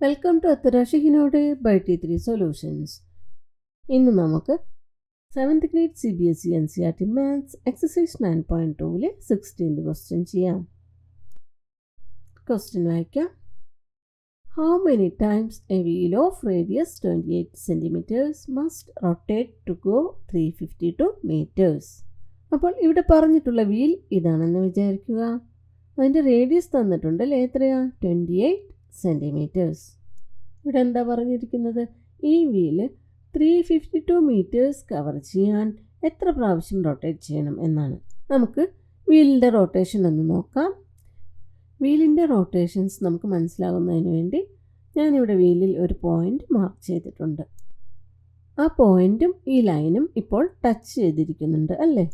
Welcome to അത്തരാഷിഹിനോടെ by T3 solutions. ഇന്ന് നമുക്ക് 7th grade CBSE NCERT maths exercise 9.2-ലെ 16th ക്വസ്റ്റ്യൻ ചെയ്യാം. ക്വസ്റ്റ്യൻ വായിക്കാം. How many times a wheel of radius 28 centimeters must rotate to go 352 meters? അപ്പോൾ ഇവിടെ പറഞ്ഞിട്ടുള്ള വീൽ ഇതാണെന്ന് വിചാരിക്കുക. അതിൻ്റെ റേഡിയസ് തന്നിട്ടുണ്ട് അല്ലേ? എത്രയാ? 28 സെൻറ്റിമീറ്റേഴ്സ്. ഇവിടെ എന്താ പറഞ്ഞിരിക്കുന്നത്? ഈ വീല് 352 മീറ്റേഴ്സ് കവർ ചെയ്യാൻ എത്ര പ്രാവശ്യം റൊട്ടേറ്റ് ചെയ്യണം എന്നാണ്. നമുക്ക് വീലിൻ്റെ റൊട്ടേഷൻ ഒന്ന് നോക്കാം. വീലിൻ്റെ റൊട്ടേഷൻസ് നമുക്ക് മനസ്സിലാകുന്നതിന് വേണ്ടി ഞാനിവിടെ വീലിൽ ഒരു പോയിൻ്റ് മാർക്ക് ചെയ്തിട്ടുണ്ട്. ആ പോയിൻറ്റും ഈ ലൈനും ഇപ്പോൾ ടച്ച് ചെയ്തിരിക്കുന്നുണ്ട് അല്ലേ?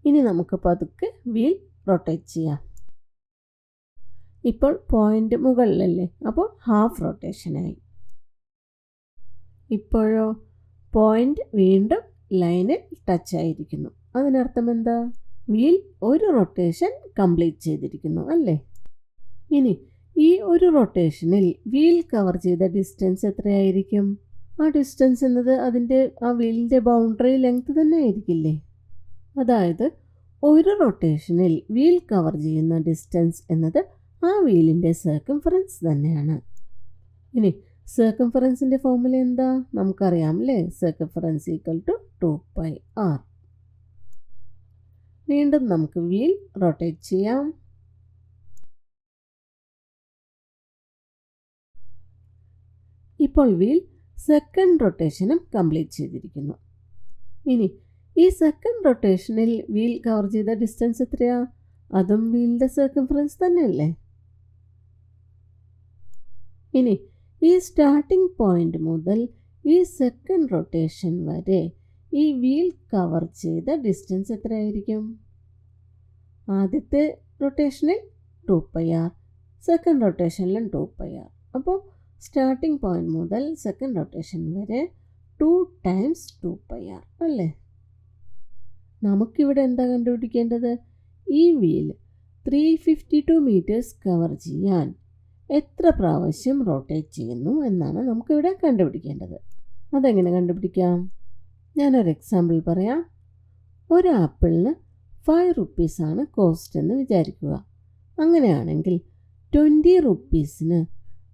ഇനി നമുക്ക് പതുക്കെ വീൽ റൊട്ടേറ്റ് ചെയ്യാം. ഇപ്പോൾ പോയിൻ്റ് മുകളിലല്ലേ, അപ്പോൾ ഹാഫ് റൊട്ടേഷനായി. ഇപ്പോഴോ പോയിൻ്റ് വീണ്ടും ലൈനിൽ ടച്ച് ആയിരിക്കുന്നു. അതിനർത്ഥം എന്താ? വീൽ ഒരു റൊട്ടേഷൻ കംപ്ലീറ്റ് ചെയ്തിരിക്കുന്നു അല്ലേ? ഇനി ഈ ഒരു റൊട്ടേഷനിൽ വീൽ കവർ ചെയ്ത ഡിസ്റ്റൻസ് എത്രയായിരിക്കും? ആ ഡിസ്റ്റൻസ് എന്നത് അതിൻ്റെ ആ വീലിൻ്റെ ബൗണ്ടറി ലെങ്ത് തന്നെ ആയിരിക്കില്ലേ? അതായത് ഒരു റൊട്ടേഷനിൽ വീൽ കവർ ചെയ്യുന്ന ഡിസ്റ്റൻസ് എന്നത് ആ വീലിൻ്റെ സർക്കംഫറൻസ് തന്നെയാണ്. ഇനി സർക്കംഫറൻസിൻ്റെ ഫോർമുല എന്താ? നമുക്കറിയാം അല്ലേ? Circumference equal to 2πr. വീണ്ടും നമുക്ക് വീൽ റൊട്ടേറ്റ് ചെയ്യാം. ഇപ്പോൾ വീൽ സെക്കൻഡ് റൊട്ടേഷനും കംപ്ലീറ്റ് ചെയ്തിരിക്കുന്നു. ഇനി ഈ സെക്കൻഡ് റൊട്ടേഷനിൽ വീൽ കവർ ചെയ്ത ഡിസ്റ്റൻസ് എത്രയാ? അതും വീലിൻ്റെ സർക്കംഫറൻസ് തന്നെയല്ലേ? ഇനി ഈ സ്റ്റാർട്ടിംഗ് പോയിൻ്റ് മുതൽ ഈ സെക്കൻഡ് റൊട്ടേഷൻ വരെ ഈ വീൽ കവർ ചെയ്ത ഡിസ്റ്റൻസ് എത്രയായിരിക്കും? ആദ്യത്തെ റൊട്ടേഷനിൽ 2πr, സെക്കൻഡ് റൊട്ടേഷനിലും 2πr. അപ്പോൾ സ്റ്റാർട്ടിംഗ് പോയിൻ്റ് മുതൽ സെക്കൻഡ് റൊട്ടേഷൻ വരെ 2 times 2πr അല്ലേ? നമുക്കിവിടെ എന്താ കണ്ടുപിടിക്കേണ്ടത്? ഈ വീൽ 352 മീറ്റേഴ്സ് കവർ ചെയ്യാൻ എത്ര പ്രാവശ്യം റൊട്ടേറ്റ് ചെയ്യുന്നു എന്നാണ് നമുക്കിവിടെ കണ്ടുപിടിക്കേണ്ടത്. അതെങ്ങനെ കണ്ടുപിടിക്കാം? ഞാനൊരു എക്സാമ്പിൾ പറയാം. ഒരു ആപ്പിളിന് 5 rupees കോസ്റ്റ് എന്ന് വിചാരിക്കുക. അങ്ങനെയാണെങ്കിൽ 20 rupeesന്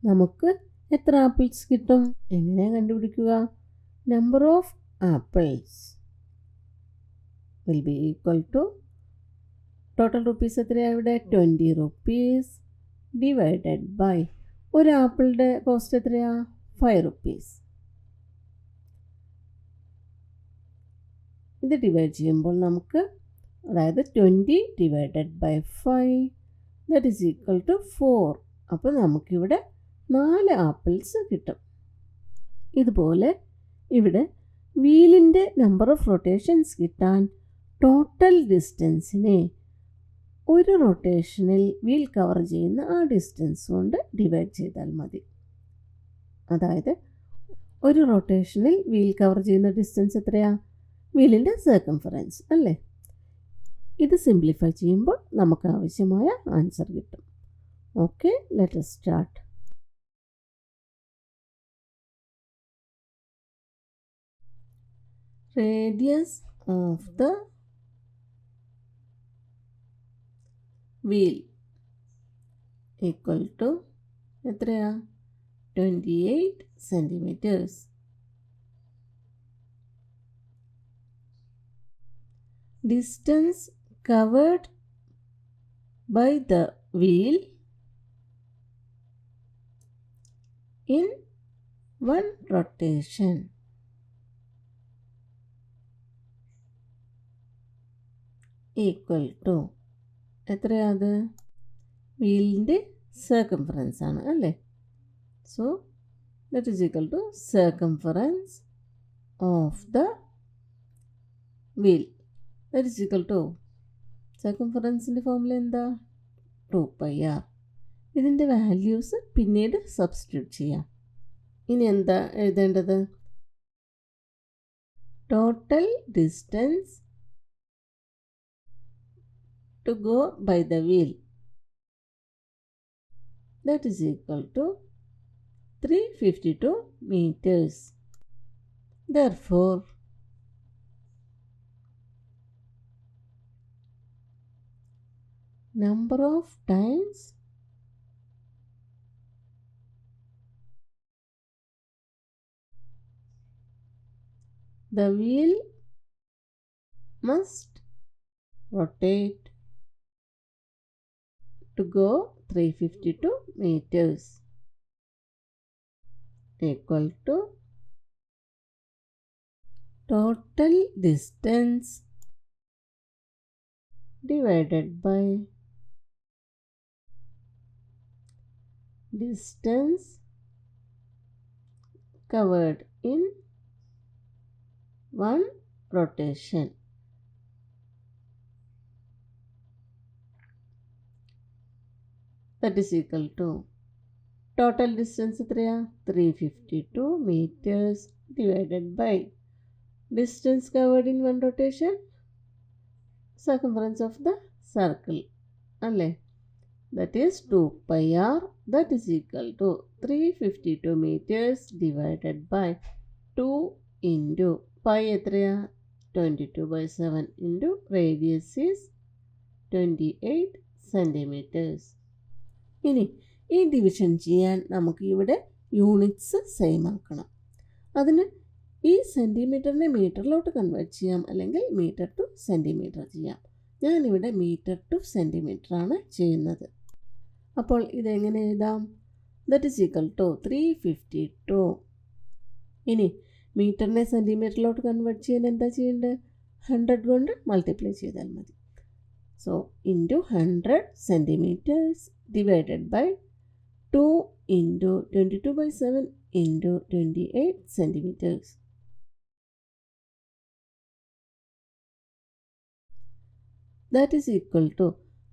നമുക്ക് എത്ര ആപ്പിൾസ് കിട്ടും? എങ്ങനെയാണ് കണ്ടുപിടിക്കുക? Number of apples will be equal to total rupees എത്രയാണ് ഇവിടെ? 20 rupees ഡിവൈഡഡ് ബൈ ഒരു ആപ്പിളിൻ്റെ കോസ്റ്റ് എത്രയാ? 5 rupees. ഇത് ഡിവൈഡ് ചെയ്യുമ്പോൾ നമുക്ക്, അതായത് 20 divided by 5 that is equal to 4. അപ്പോൾ നമുക്കിവിടെ 4 ആപ്പിൾസ് കിട്ടും. ഇതുപോലെ ഇവിടെ വീലിൻ്റെ നമ്പർ ഓഫ് റൊട്ടേഷൻസ് കിട്ടാൻ ടോട്ടൽ ഡിസ്റ്റൻസിനെ ഒരു റൊട്ടേഷനിൽ വീൽ കവർ ചെയ്യുന്ന ആ ഡിസ്റ്റൻസ് കൊണ്ട് ഡിവൈഡ് ചെയ്താൽ മതി. അതായത് ഒരു റൊട്ടേഷനിൽ വീൽ കവർ ചെയ്യുന്ന ഡിസ്റ്റൻസ് എത്രയാ? വീലിൻ്റെ സർക്കംഫറൻസ് അല്ലേ? ഇത് സിംപ്ലിഫൈ ചെയ്യുമ്പോൾ നമുക്ക് ആവശ്യമായ ആൻസർ കിട്ടും. Okay, let us start. Radius of the wheel equal to എത്രയാ? 28 centimeters. Distance covered by the wheel in one rotation equal to എത്രയാത്? വീലിൻ്റെ സർക്കംഫറൻസ് ആണ് അല്ലേ? So that is equal to circumference of the wheel. That is equal to സർക്കംഫറൻസിൻ്റെ formula എന്താ? 2πr. ഇതിൻ്റെ values പിന്നീട് substitute ചെയ്യാം. ഇനി എന്താ എഴുതേണ്ടത്? Total distance to go by the wheel, that is equal to 352 meters. Therefore, number of times the wheel must rotate to go 352 meters equal to total distance divided by distance covered in one rotation. That is equal to total distance 352 meters divided by distance covered in one rotation, circumference of the circle. That is 2 pi r, that is equal to 352 meters divided by 2 into pi 22 by 7 into radius is 28 centimeters. ഇനി ഈ division ചെയ്യാൻ നമുക്ക് ഇവിടെ units same ആക്കണം. അതിന് ഈ സെൻറ്റിമീറ്ററിനെ മീറ്ററിലോട്ട് convert ചെയ്യാം, അല്ലെങ്കിൽ മീറ്റർ ടു സെൻറ്റിമീറ്റർ ചെയ്യാം. ഞാനിവിടെ മീറ്റർ ടു സെൻറ്റിമീറ്റർ ആണ് ചെയ്യുന്നത്. അപ്പോൾ ഇതെങ്ങനെ എഴുതാം? That is equal to 352. ഇനി മീറ്ററിനെ സെൻറ്റിമീറ്ററിലോട്ട് കൺവേർട്ട് ചെയ്യാൻ എന്താ ചെയ്യേണ്ടത്? 100 കൊണ്ട് മൾട്ടിപ്ലൈ ചെയ്താൽ മതി. So, into 100 centimeters divided by 2 into 22 by 7 into 28 centimeters. That is equal to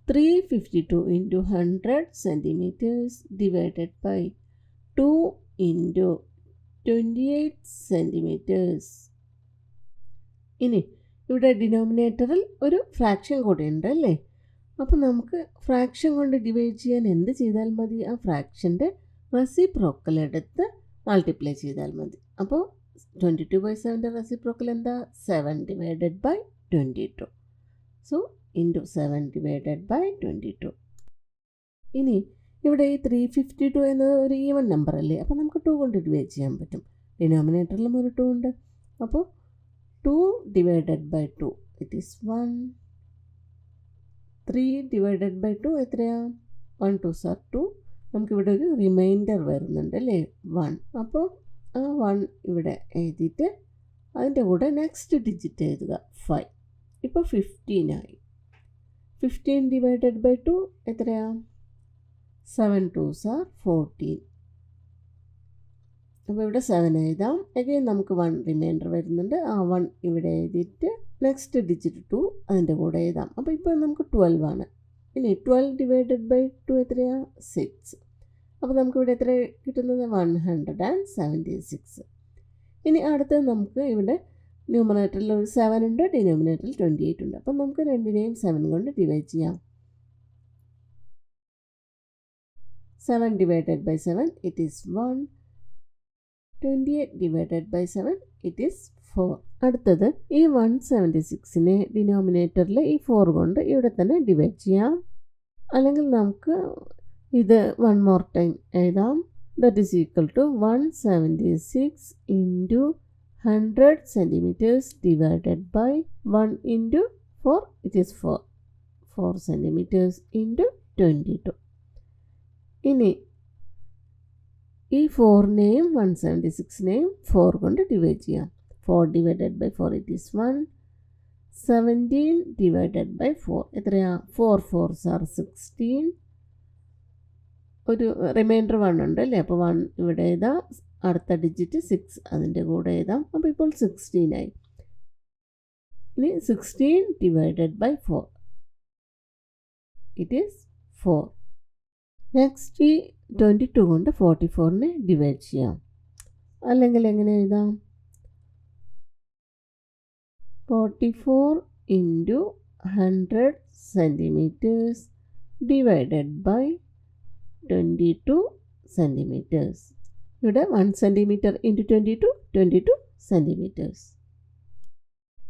352 into 100 centimeters divided by 2 into 28 centimeters. ഇനി ഇവിടെ ഡിനോമിനേറ്ററിൽ ഒരു ഫ്രാക്ഷൻ കൂടെ ഉണ്ട് അല്ലേ? അപ്പോൾ നമുക്ക് ഫ്രാക്ഷൻ കൊണ്ട് ഡിവൈഡ് ചെയ്യാൻ എന്ത് ചെയ്താൽ മതി? ആ ഫ്രാക്ഷൻ്റെ റെസിപ്രോക്കൽ എടുത്ത് മൾട്ടിപ്ലൈ ചെയ്താൽ മതി. അപ്പോൾ 22 by 7ൻ്റെ റെസിപ്രോക്കൽ എന്താ? 7 divided by 22. So into 7 divided by 22. ഇനി ഇവിടെ ഈ 352 എന്നത് ഒരു ഈവൻ നമ്പർ അല്ലേ? അപ്പോൾ നമുക്ക് 2 കൊണ്ട് ഡിവൈഡ് ചെയ്യാൻ പറ്റും. ഡിനോമിനേറ്ററിലും ഒരു 2 ഉണ്ട്. അപ്പോൾ 2 divided by 2, it is 1. 3 divided by 2 എത്രയാ? 1 2s are 2. നമുക്കിവിടെ ഒരു റിമൈൻഡർ വരുന്നുണ്ട് അല്ലേ? 1. അപ്പോൾ ആ 1 ഇവിടെ എഴുതിയിട്ട് അതിൻ്റെ കൂടെ നെക്സ്റ്റ് ഡിജിറ്റ് എഴുതുക 5. ഇപ്പോൾ 15 ആയി. 15 divided by 2 എത്രയാ? 7 2s are 14. അപ്പോൾ ഇവിടെ 7 എഴുതാം. അഗൈൻ നമുക്ക് 1 റിമൈൻഡർ വരുന്നുണ്ട്. ആ 1 ഇവിടെ എഴുതിയിട്ട് നെക്സ്റ്റ് ഡിജിറ്റ് 2 അതിൻ്റെ കൂടെ എഴുതാം. അപ്പോൾ ഇപ്പോൾ നമുക്ക് 12 ആണ്. ഇനി 12 divided by 2 എത്രയാ? 6. അപ്പോൾ നമുക്കിവിടെ എത്ര കിട്ടുന്നത്? 176. ഇനി അടുത്തത് നമുക്ക് ഇവിടെ ന്യൂമറേറ്ററിൽ ഒരു 7 ഉണ്ട്, ഡിനോമിനേറ്ററിൽ 28 ഉണ്ട്. അപ്പം നമുക്ക് രണ്ടിനെയും 7 കൊണ്ട് ഡിവൈഡ് ചെയ്യാം. 7 divided by 7, it is 1. 28 divided by 7, it is 4. അടുത്തത് ഈ 176നെ ഡിനോമിനേറ്ററിൽ ഈ 4 കൊണ്ട് ഇവിടെ തന്നെ ഡിവൈഡ് ചെയ്യാം. അല്ലെങ്കിൽ നമുക്ക് ഇത് 1 more ടൈം എഴുതാം. That is equal to 176 into 100 centimeters divided by 1 into 4, it is 4. 4 centimeters into 22. ഇനി ഈ 4നെയും 176നെയും 4 കൊണ്ട് ഡിവൈഡ് ചെയ്യാം. 4 divided by 4, it is 1. 17 divided by 4 എത്രയാ? 4 4s are 16. ഒരു റിമൈൻഡർ 1 ഉണ്ട് അല്ലേ? അപ്പോൾ 1 ഇവിടെ എഴുതാം. അടുത്ത ഡിജിറ്റ് 6 അതിൻ്റെ കൂടെ എഴുതാം. അപ്പോൾ ഇപ്പോൾ 16 ആയി. ഇനി 16 divided by 4, it is 4. Next ഈ 22 കൊണ്ട് 44നെ ഡിവൈഡ് ചെയ്യാം. അല്ലെങ്കിൽ എങ്ങനെ എഴുതാം? 44 into 100 centimeters divided by 22 centimeters. ഇവിടെ 1 cm ഇൻറ്റു 22 centimeters.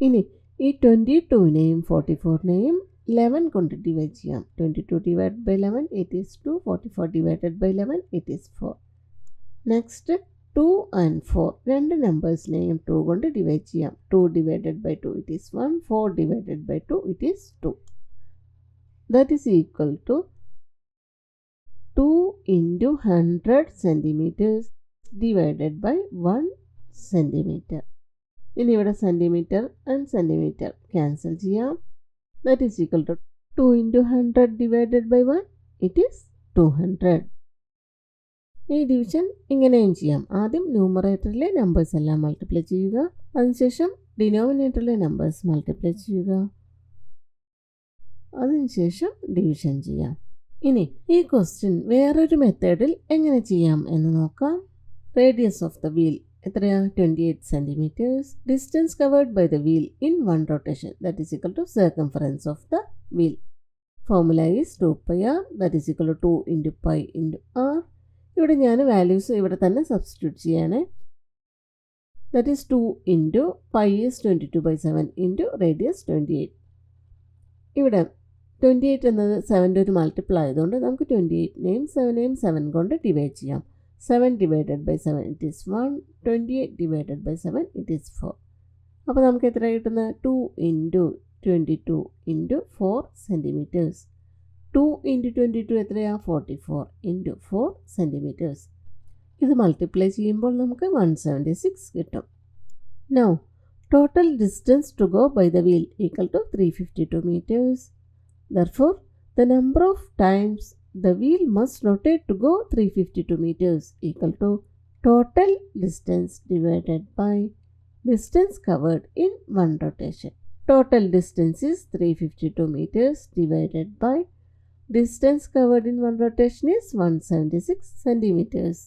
ഇനി ഈ 22നെയും 44നെയും 11 കൊണ്ട് ഡിവൈഡ് ചെയ്യാം. 22 divided by 11 it is 2, 44 divided by 11 it is 4. Next 2 and 4 രണ്ട് നമ്പേഴ്സിനെയും 2 കൊണ്ട് ഡിവൈഡ് ചെയ്യാം. 2 divided by 2 it is 1, 4 divided by 2 it is 2. That is equal to 2 into 100 centimeters divided by 1 centimeter. ഇനി ഇവിടെ centimetre and centimetre cancel ചെയ്യാം. That is equal to 2 into 100 divided by 1 it is 200. ഈ division ഇങ്ങനെയും ചെയ്യാം. ആദ്യം ന്യൂമറേറ്ററിലെ numbers എല്ലാം multiply ചെയ്യുക, അതിനുശേഷം ഡിനോമിനേറ്ററിലെ നമ്പേഴ്സ് മൾട്ടിപ്ലൈ ചെയ്യുക, അതിനുശേഷം ഡിവിഷൻ ചെയ്യാം. ഇനി ഈ ക്വസ്റ്റ്യൻ വേറൊരു മെത്തേഡിൽ എങ്ങനെ ചെയ്യാം എന്ന് നോക്കാം. റേഡിയസ് ഓഫ് ദ വീൽ എത്രയാ? 28 centimeters. Distance covered by the wheel in one rotation, that is equal to circumference of the wheel. Formula is 2 pi r, that is equal to 2 into pi into r. ഇവിടെ ഞാൻ values ഇവിടെ തന്നെ substitute ചെയ്യാണ്. That is 2 into pi is 22/7 into radius 28. ഇവിടെ 28 എന്നത് 7ൻ്റെ ഒരു multiple ആയതുകൊണ്ട് നമുക്ക് 28നെയും 7നെയും 7 കൊണ്ട് ഡിവൈഡ് ചെയ്യാം. 7 divided by 7 it is 1, 28 divided by 7 it is 4. അപ്പോൾ നമുക്ക് എത്ര കിട്ടുന്നത്? 2 into 22 into 4 centimeters. 2 into 22 എത്രയാ? 44 into 4 centimeters. ഇത് മൾട്ടിപ്ലൈ ചെയ്യുമ്പോൾ നമുക്ക് 176 കിട്ടും. Now, total distance to go by the wheel equal to 352 meters. Therefore, the number of times the wheel must rotate to go 352 meters equal to total distance divided by distance covered in one rotation. Total distance is 352 meters divided by distance covered in one rotation is 176 centimeters.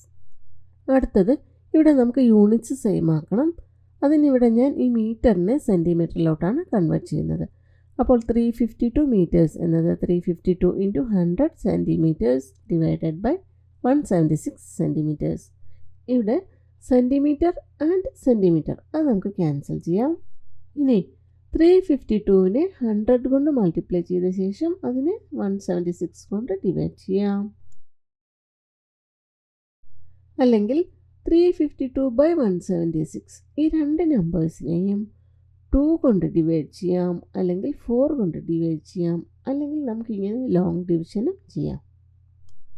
അടുത്തത് ഇവിടെ നമുക്ക് units same ആക്കണം. അതിനിവിടെ ഞാൻ ഈ മീറ്ററിനെ സെൻറ്റിമീറ്ററിലോട്ടാണ് convert ചെയ്യുന്നത്. അപ്പോൾ 352 meters എന്നത് 352 into 100 centimeters divided by 176 centimeters. ഇവിടെ സെൻറ്റിമീറ്റർ ആൻഡ് സെൻറ്റിമീറ്റർ അത് നമുക്ക് ക്യാൻസൽ ചെയ്യാം. ഇനി 352നെ 100 കൊണ്ട് മൾട്ടിപ്ലൈ ചെയ്ത ശേഷം അതിനെ 176 കൊണ്ട് ഡിവൈഡ് ചെയ്യാം. അല്ലെങ്കിൽ 352/176 ഈ രണ്ട് നമ്പേഴ്സിനെയും 2 കൊണ്ട് ഡിവൈഡ് ചെയ്യാം, അല്ലെങ്കിൽ 4 കൊണ്ട് ഡിവൈഡ് ചെയ്യാം, അല്ലെങ്കിൽ നമുക്കിങ്ങനെ ലോങ് ഡിവിഷനും ചെയ്യാം.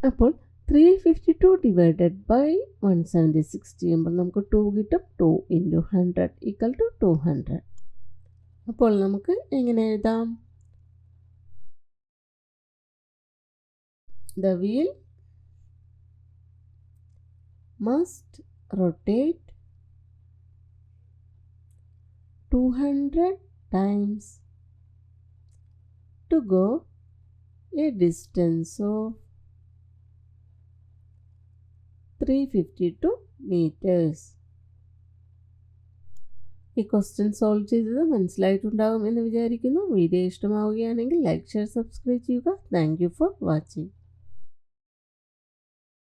അപ്പോൾ 352 divided by 176 ചെയ്യുമ്പോൾ നമുക്ക് 2 കിട്ടും. 2 into 100 equal to 200. അപ്പോൾ നമുക്ക് എങ്ങനെ എഴുതാം? The wheel must rotate 200 times to go a distance of 352 meters. ഈ ക്വസ്റ്റ്യൻ സോൾവ് ചെയ്തത് മനസ്സിലായിട്ടുണ്ടാകും എന്ന് വിചാരിക്കുന്നു. വീഡിയോ ഇഷ്ടമാവുകയാണെങ്കിൽ ലൈക്ക്, ഷെയർ, സബ്സ്ക്രൈബ് ചെയ്യുക. Thank you for watching.